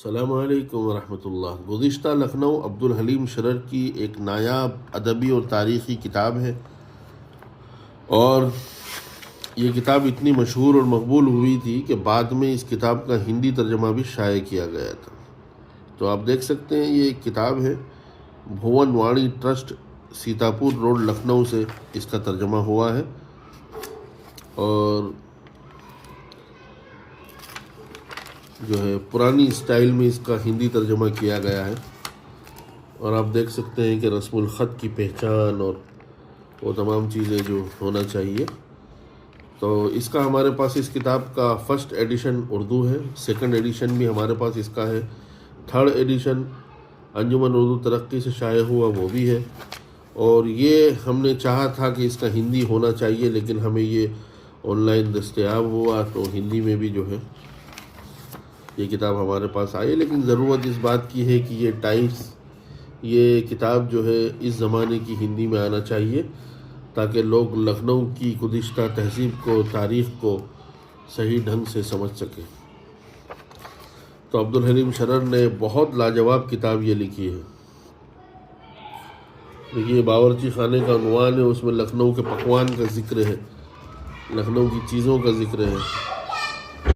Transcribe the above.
السلام علیکم ورحمۃ اللہ۔ گزشتہ لکھنؤ عبدالحلیم شرر کی ایک نایاب ادبی اور تاریخی کتاب ہے، اور یہ کتاب اتنی مشہور اور مقبول ہوئی تھی کہ بعد میں اس کتاب کا ہندی ترجمہ بھی شائع کیا گیا تھا۔ تو آپ دیکھ سکتے ہیں، یہ ایک کتاب ہے، بھون وانی ٹرسٹ، سیتاپور روڈ، لکھنؤ سے اس کا ترجمہ ہوا ہے، اور جو ہے پرانی اسٹائل میں اس کا ہندی ترجمہ کیا گیا ہے۔ اور آپ دیکھ سکتے ہیں کہ رسم الخط کی پہچان اور وہ تمام چیزیں جو ہونا چاہیے۔ تو اس کا ہمارے پاس اس کتاب کا فرسٹ ایڈیشن اردو ہے، سیکنڈ ایڈیشن بھی ہمارے پاس اس کا ہے، تھرڈ ایڈیشن انجمن اردو ترقی سے شائع ہوا وہ بھی ہے، اور یہ ہم نے چاہا تھا کہ اس کا ہندی ہونا چاہیے، لیکن ہمیں یہ آن لائن دستیاب ہوا تو ہندی میں بھی جو ہے یہ کتاب ہمارے پاس آئی۔ لیکن ضرورت اس بات کی ہے کہ یہ کتاب جو ہے اس زمانے کی ہندی میں آنا چاہیے، تاکہ لوگ لکھنؤ کی گزشتہ تہذیب کو، تاریخ کو صحیح ڈھنگ سے سمجھ سکیں۔ تو عبدالحلیم شرر نے بہت لاجواب کتاب یہ لکھی ہے۔ دیکھیے، باورچی خانے کا عنوان ہے، اس میں لکھنؤ کے پکوان کا ذکر ہے، لکھنؤ کی چیزوں کا ذکر ہے،